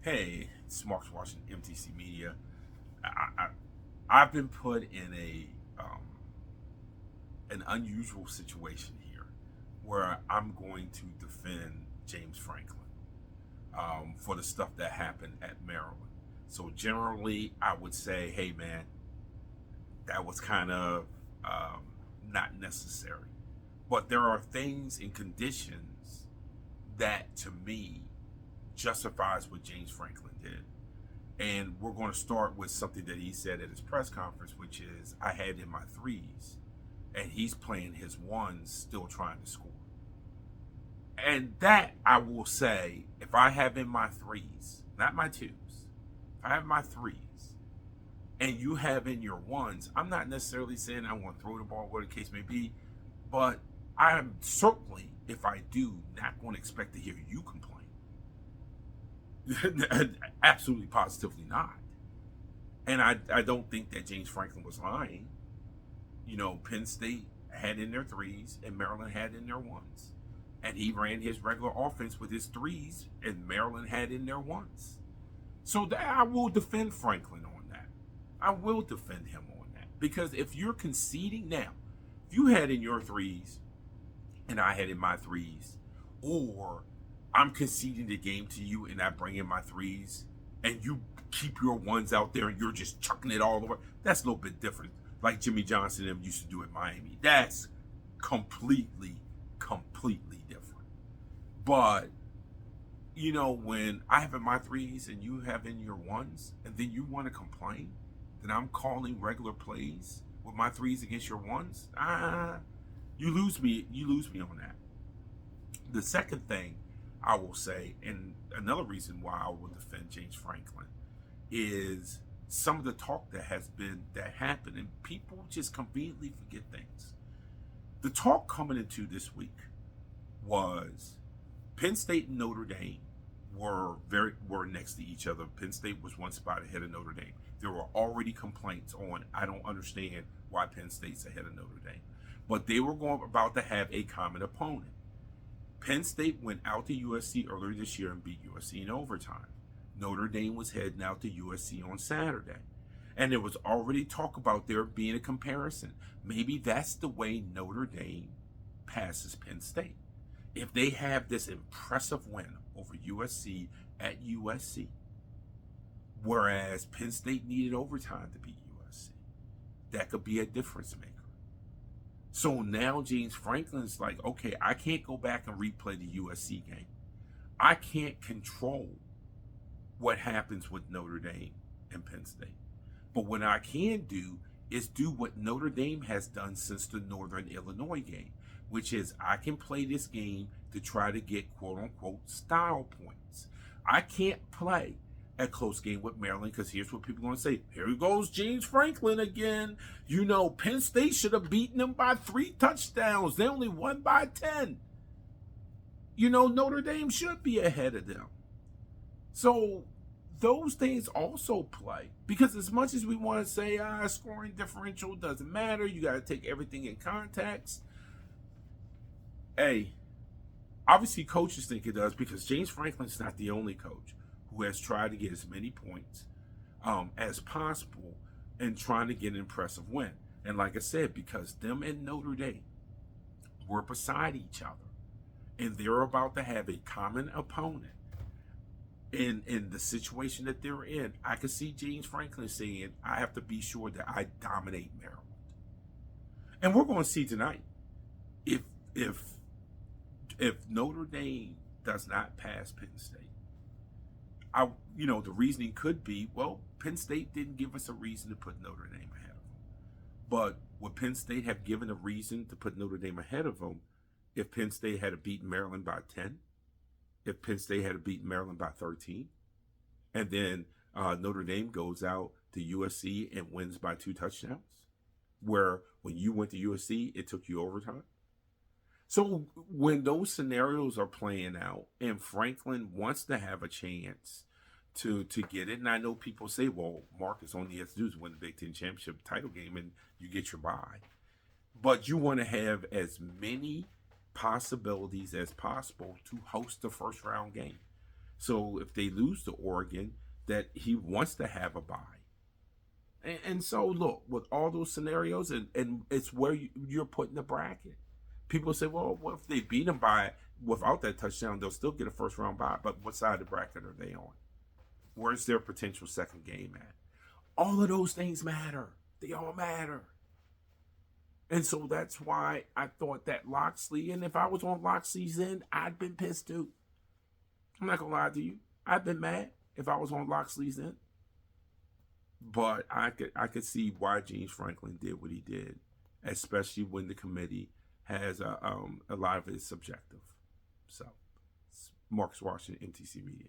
Hey, it's Mark watching MTC Media. I, I've been put in an unusual situation here where I'm going to defend James Franklin for the stuff that happened at Maryland. So generally, I would say, hey man, that was kind of not necessary. But there are things and conditions that, to me, justifies what James Franklin did. And we're going to start with something that he said at his press conference, which is, I had in my threes, and he's playing his ones, still trying to score. And that, I will say, if I have in my threes, not my twos, if I have my threes, and you have in your ones, I'm not necessarily saying I want to throw the ball, whatever the case may be, but I'm certainly, if I do, not going to expect to hear you complain. Absolutely, positively not. And I don't think that James Franklin was lying. You know, Penn State had in their threes and Maryland had in their ones. And he ran his regular offense with his threes and Maryland had in their ones. So I will defend Franklin on that. I will defend him on that. Because if you're conceding now, if you had in your threes and I had in my threes, or I'm conceding the game to you and I bring in my threes and you keep your ones out there and you're just chucking it all over, that's a little bit different. Like Jimmy Johnson and them used to do at Miami. That's completely different. But, you know, when I have in my threes and you have in your ones, and then you want to complain that I'm calling regular plays with my threes against your ones, you lose me. You lose me on that. The second thing I will say, and another reason why I will defend James Franklin, is some of the talk that happened, and people just conveniently forget things. The talk coming into this week was Penn State and Notre Dame were next to each other. Penn State was one spot ahead of Notre Dame. There were already complaints on, I don't understand why Penn State's ahead of Notre Dame, but they were about to have a common opponent. Penn State went out to USC earlier this year and beat USC in overtime. Notre Dame was heading out to USC on Saturday. And there was already talk about there being a comparison. Maybe that's the way Notre Dame passes Penn State. If they have this impressive win over USC at USC, whereas Penn State needed overtime to beat USC, that could be a difference maker. So now James Franklin's like, okay, I can't go back and replay the USC game. I can't control what happens with Notre Dame and Penn State. But what I can do is do what Notre Dame has done since the Northern Illinois game, which is I can play this game to try to get quote unquote style points. I can't play a close game with Maryland, because here's what people are going to say. Here goes James Franklin again. You know, Penn State should have beaten them by 3 touchdowns. They only won by 10. You know, Notre Dame should be ahead of them. So those things also play, because as much as we want to say scoring differential doesn't matter, you got to take everything in context. Hey, obviously coaches think it does, because James Franklin's not the only coach who has tried to get as many points as possible and trying to get an impressive win. And like I said, because them and Notre Dame were beside each other and they're about to have a common opponent in the situation that they're in, I could see James Franklin saying, I have to be sure that I dominate Maryland. And we're going to see tonight if Notre Dame does not pass Penn State. The reasoning could be, well, Penn State didn't give us a reason to put Notre Dame ahead of them. But would Penn State have given a reason to put Notre Dame ahead of them if Penn State had beaten Maryland by 10? If Penn State had beaten Maryland by 13? And then Notre Dame goes out to USC and wins by 2 touchdowns? Where when you went to USC, it took you overtime? So when those scenarios are playing out and Franklin wants to have a chance to get it, and I know people say, well, Marcus only has to do is win the Big Ten Championship title game and you get your bye. But you want to have as many possibilities as possible to host the first round game. So if they lose to Oregon, that he wants to have a bye. And so look, with all those scenarios, and it's where you're putting the bracket. People say, well, what if they beat them by without that touchdown? They'll still get a first round bye. But what side of the bracket are they on? Where's their potential second game at? All of those things matter. They all matter. And so that's why I thought that Loxley, and if I was on Loxley's end, I'd been pissed too. I'm not gonna lie to you. I'd been mad if I was on Loxley's end. But I could see why James Franklin did what he did, especially when the committee has a lot of it subjective. So, Marcus Washington, MTC Media.